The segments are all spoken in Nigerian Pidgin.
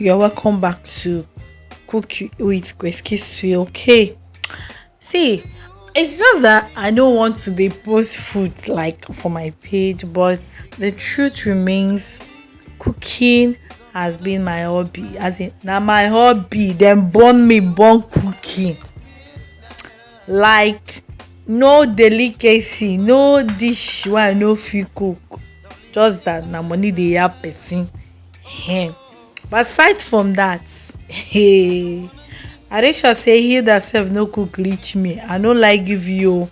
You're welcome back to Cook with Grace Kiswe. Okay, see, it's just that I don't want to dey post food like for my page, but the truth remains, cooking has been my hobby. As in, now my hobby. Then born me born cooking. Like no delicacy, no dish wey I no fit cook. Just that na money dey help person. Ehen. But aside from that, hey, I dey sure say Hilda sef no cook reach me. I no like give you o.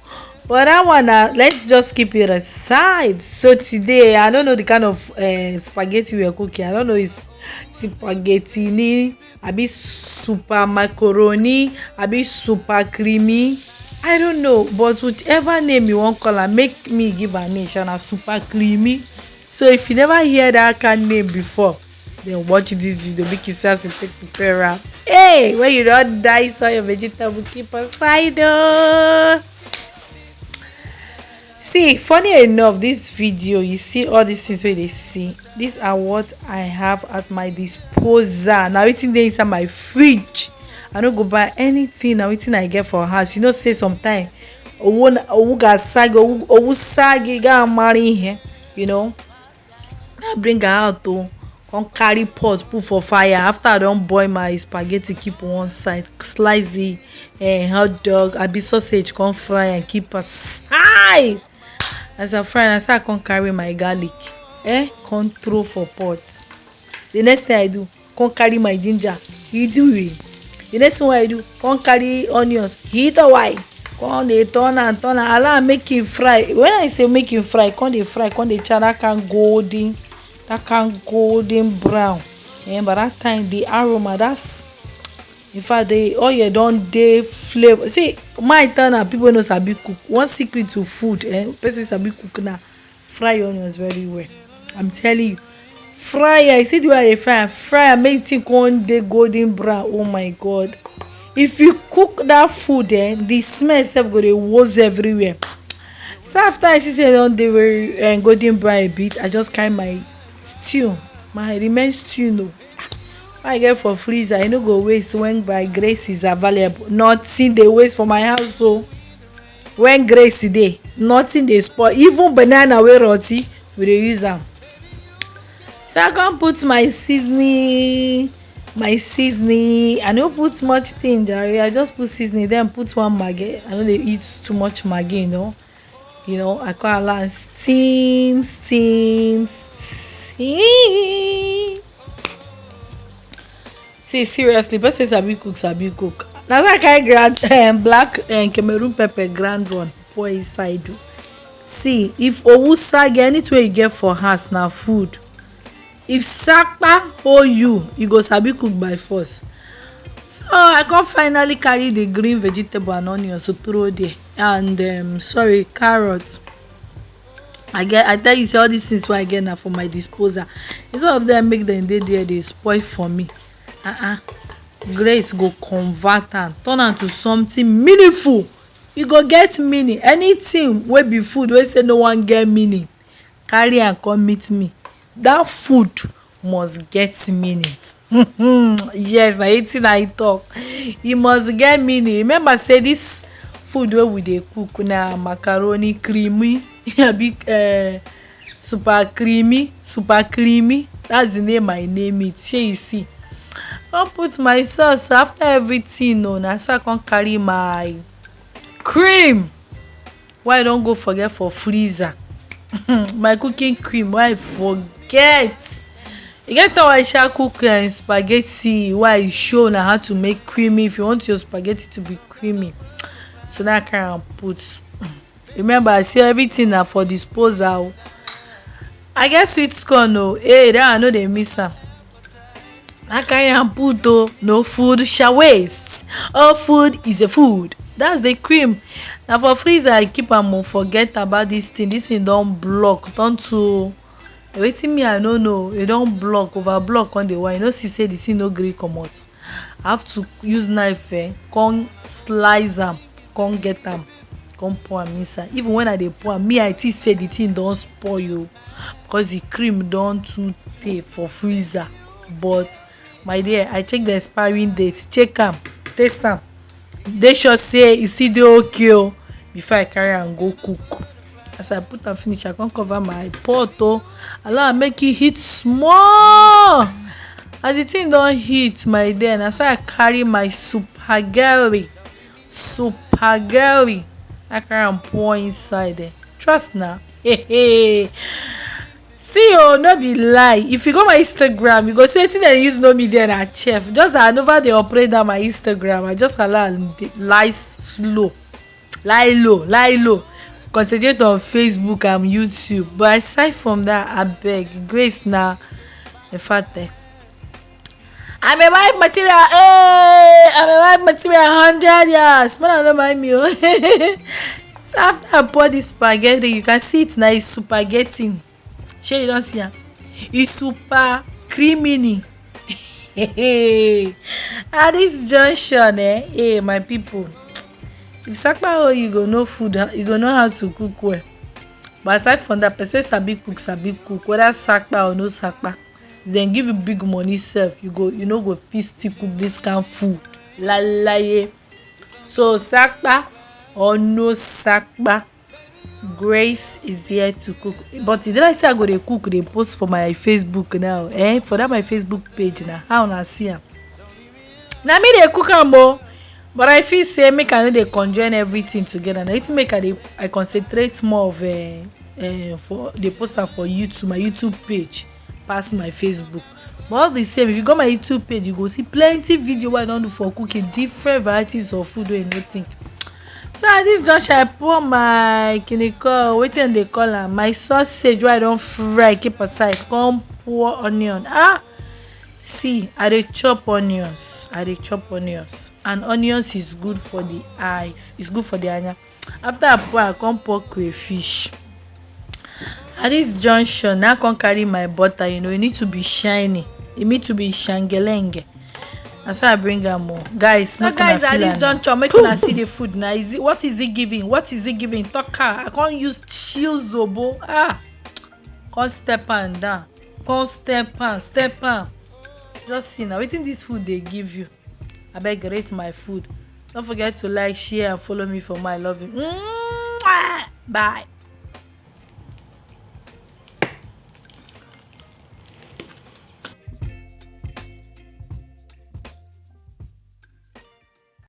But that one na let's just keep it aside. So today I don't know the kind of spaghetti we are cooking. I don't know if spaghetti ni abi super macaroni abi super creamy. I don't know, but whichever name you wan call am, make me give am name sha. Na super creamy. So if you never hear that kind name before, then watch this video make you see as you take prepare am. Hey, when you don dice all your vegetable, keep aside oo. See, funny enough, this video, you see all these things wey you dey see, these are what I have at my disposal. Na wetin dey inside my fridge. I no go buy anything. Na wetin I get for house. You know say sometimes owu ga sag, owu sag, you gats marry here. You know, I bring her out o, come carry pot put for fire. After I don boil my spaghetti keep one side, slice the hot dog abi sausage, come fry and keep aside. As I fry, na so I come carry my garlic, come throw for pot. The next thing I do, come carry my ginger, heat it. The next thing I do, come carry onions, heat wide. Come dey turn am, allow am make e fry. When I say make e fry, come dey fry, come dey char that kind golden brown. By that time the aroma, that's in fact the oil don dey flavour. See, my turn na people no sabi cook. One secret to food, person sabi cook na fry onions very well. I'm telling you, fry am. You see the way I dey fry am make the thing come dey golden brown. Oh my God, if you cook that food, the smell sef go dey wose everywhere. So after I see say e don dey very golden brown a bit, I just carry my stew, my remain stew no, I get for freezer. I no go waste when by grace is available. Nothing dey waste for my house. So when grace dey, nothing dey spoil. Even banana wey rot ten, we dey use am. So I come put my seasoning. I no put much thing jare. I just put seasoning, then put one maggi. I no dey eat too much maggi, you know. I come allow am steam. See, seriously, person wey sabi cook. Na so I carry black Cameroon pepper, ground one, pour inside o. See, if owu sag, anything wey you get for house na food. If sapa hold you go sabi cook by force. So I come finally carry the green vegetable and onions to throw there, and carrot. I tell you say all these things wey I get na for my disposal. Instead of them make dem dey there dey spoil for me, grace go convert am, turn am to something meaningful. E go get meaning. Anything wey be food wey say no wan get meaning, carry am come meet me. That food must get meaning. Yes, na wetin I talk. E must get meaning. Remember say this food wey we dey cook na macaroni creamy abi super creamy. That's the name I name it. Shey you see, come put my sauce. After everything, na so I come carry my cream wey I don go forget for freezer. My cooking cream wey I forget. E get time wey I shall cook spaghetti wey I show na how to make creamy. If you want your spaghetti to be creamy, so na I carry am put. Remember, I say everything na for disposal. I get sweet corn o. Hey, that I no dey miss am. I carry am put o. No food shall waste. All food is a food. That's the cream. Na for freezer I keep am o. Forget about this thing. This thing don block, turn to wetin me I no know. E don block, over block on the wire. You know, see say the thing no gree comot. I have to use knife, come slice am, come get am, come pour am inside. Even when I dey pour am, me I think say the thing don spoil o, because the cream don too tey for freezer. But my dear, I check the expiring date, check am, taste am, dey sure say e still dey okay o before I carry am go cook. As I put am finish, I come cover my pot o, allow am make e heat small. As the thing don heat, my dear, na so I carry my supageri, I carry am pour inside there. Trust na. See o, no be lie, if you go my Instagram you go see wetin dem use know me there na chef. Just that I never dey operate that my Instagram, I just allow am dey lie low, concentrate on Facebook and YouTube. But aside from that, abeg, Grace na, in fact, I'm a wife material. Hey, I'm a wife material 100 years. Man, I don't mind me. So after I pour this spaghetti, you can see it now. It's super getting. Shey you don't see am? It's super creamy. At this junction, hey, my people, if sakpa oil, you go know food, you go know how to cook well. But aside from that, person sabi cook, whether sakpa or no sakpa. Dem give you big money sef, you no go fit still cook this kind food lalaye. So sakpa or no sakpa, Grace is here to cook. But e dey like say I go dey cook dey post for my Facebook now, for that my Facebook page na, how una see am? Na me dey cook am o, but I feel say make I no dey conjoin everything together. Na wetin make I concentrate more of for dey post am for YouTube, my YouTube page, pass my Facebook. But all the same, if you go my YouTube page, you go see plenty video wey I don do for cooking different varieties of food wey you no think. So at this junction, I pour my wetin dey call am, my sausage wey I don fry keep aside, come pour onion. See, I dey chop onions, and onions is good for the eyes, it's good for the anya. After I pour, I come pour crayfish. At this junction, now I come carry my butter. You know, e need to be shiny, e need to be shangelenge. And so I bring am more. Guys, so guys, at this junction, make una see the food now. What is it giving? Talk I can't use chill zobo. Come step am down. Step am. Just see now, wetin this food dey give you. Abeg rate my food. Don't forget to like, share, and follow me for more. I love you. Bye.